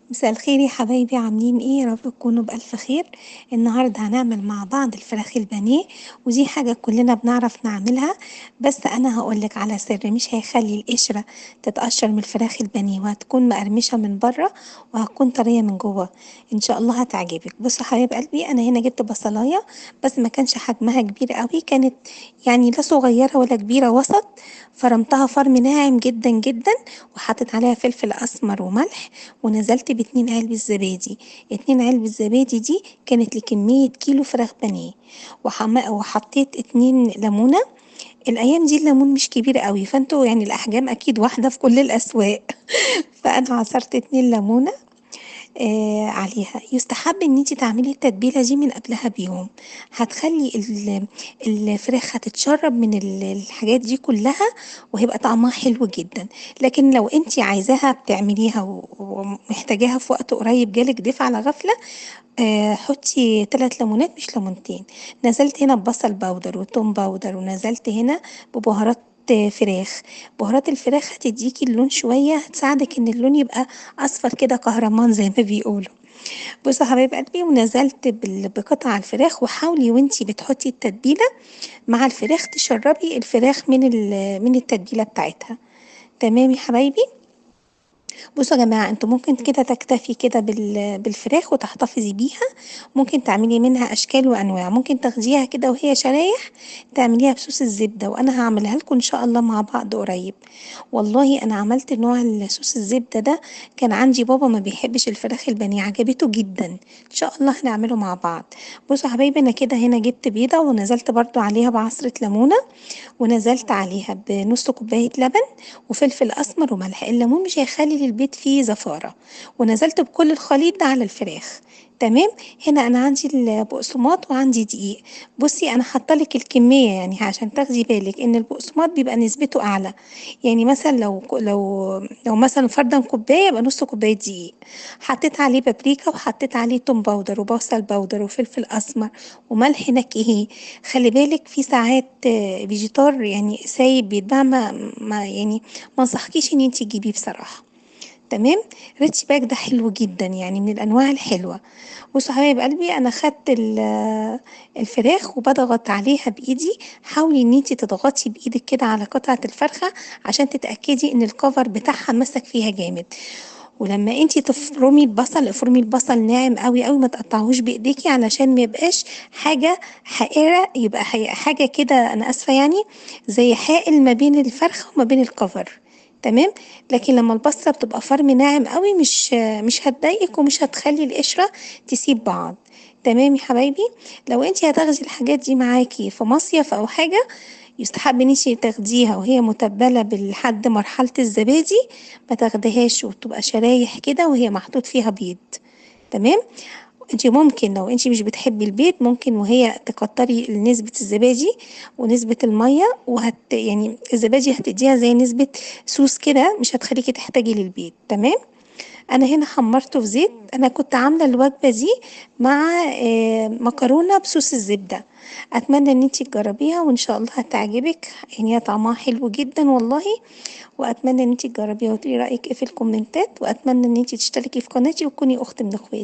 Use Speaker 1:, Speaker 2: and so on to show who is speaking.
Speaker 1: مساء الخير يا حبايبي، عاملين ايه؟ يا رب تكونوا بألف خير. النهاردة هنعمل مع بعض الفراخ البانيه، ودي حاجة كلنا بنعرف نعملها. بس انا هقولك على سر مش هيخلي القشرة تتقشر من الفراخ البانيه، وهتكون مقرمشة من بره وهتكون طرية من جوه. ان شاء الله هتعجبك. بصوا حبايب قلبي، انا هنا جبت بصلاية بس ما كانش حجمها كبير قوي، كانت يعني لا صغيرة ولا كبيرة، وسط. فرمتها فرم ناعم جدا جدا، وحطيت عليها فلفل اسمر وملح، ونزلت باتنين علبة زبادي. اتنين علبة زبادي دي كانت لكمية كيلو فراخ بانيه. وحطيت اتنين ليمونة. الأيام دي الليمون مش كبير قوي، فانتوا يعني الأحجام أكيد واحدة في كل الأسواق. فأنا عصرت اتنين ليمونة عليها. يستحب ان انت تعملي التتبيله دي من قبلها بيوم، هتخلي الفراخ هتتشرب من الحاجات دي كلها، وهيبقى طعمها حلو جدا. لكن لو انت عايزاها بتعمليها ومحتاجاها في وقت قريب، جالك دفع على غفله، حطي 3 ليمونات مش ليمونتين. نزلت هنا ببصل باودر وتوم باودر، ونزلت هنا ببهارات فراخ. بهارات الفراخ هتديكي اللون شوية، هتساعدك ان اللون يبقى اصفر كده كهرمان زي ما بيقولوا. بصوا يا حبايب قلبي، ونزلت بقطع الفراخ. وحاولي وانتي بتحطي التتبيلة مع الفراخ تشربي الفراخ من التتبيلة بتاعتها. تمام يا حبايبي. بصوا يا جماعة، انتوا ممكن كده تكتفي كده بالفراخ وتحتفظي بيها. ممكن تعملي منها اشكال وانواع، ممكن تاخديها كده وهي شرايح، تعمليها بصوص الزبدة، وانا هعملها لكم ان شاء الله مع بعض قريب. والله انا عملت نوع الصوص الزبدة ده، كان عندي بابا ما بيحبش الفراخ البانيه، عجبته جدا. ان شاء الله هنعمله مع بعض. بصوا يا حبايبي، انا كده هنا جبت بيضة ونزلت برضو عليها بعصرة ليمونة، ونزلت عليها بنص كوباية لبن وفلفل أسمر وملح. الليمون مش هيخلي للبيت فيه زفارة. ونزلت بكل الخليط ده على الفراخ. تمام. هنا انا عندي البقسماط وعندي دقيق. بصي انا حاطه الكميه، يعني عشان تاخدي بالك ان البقسماط بيبقى نسبته اعلى. يعني مثلا لو مثلا فردا كوبايه، يبقى نص كوبايه دقيق. حطيت عليه بابريكا، وحطيت عليه توم باودر وبصل باودر وفلفل اسمر وملح نكهي. خلي بالك في ساعات فيجيتار يعني سايب بيتباع، يعني ما انصحكيش ان انتي تجيبيه بصراحه. تمام. ريتش باك ده حلو جدا، يعني من الانواع الحلوه. بصوا حبايب قلبي، انا خدت الفراخ وبضغط عليها بايدي. حاولي ان انتي تضغطي بايدك كده على قطعه الفرخه، عشان تتاكدي ان الكفر بتاعها مسك فيها جامد. ولما انتي تفرمي البصل، افرمي البصل ناعم قوي قوي، ما تقطعوش بايديكي علشان ما يبقاش حاجه حائره، يبقى حاجه كده، انا اسفه يعني، زي حائل ما بين الفرخه وما بين الكفر. تمام. لكن لما البصله بتبقى فرم ناعم قوي، مش هتضايقك ومش هتخلي القشره تسيب بعض. تمام يا حبايبي. لو انتي هتاخدي الحاجات دي معاكي في مصيف او حاجه، يستحب ان انتي تاخديها وهي متبلة لحد مرحلة الزبادي. ما تاخديهاش وتبقى شرايح كده وهي محطوط فيها بيض. تمام. انتي ممكن لو انتي مش بتحبي البيض، ممكن وهي تكتري نسبة الزبادي ونسبة المية، يعني الزبادي هتديها زي نسبة سوس كده، مش هتخليكي تحتاجي للبيض. تمام. انا هنا حمرته في زيت. انا كنت عامله الوجبه دي مع مكرونه بصوص الزبده. اتمنى ان انتي تجربيها وان شاء الله هتعجبك، يعني هي طعمها حلو جدا والله. واتمنى ان انتي تجربيها وتقولي رايك ايه في الكومنتات، واتمنى ان انتي تشتركي في قناتي وتكوني اخت من اخواتي.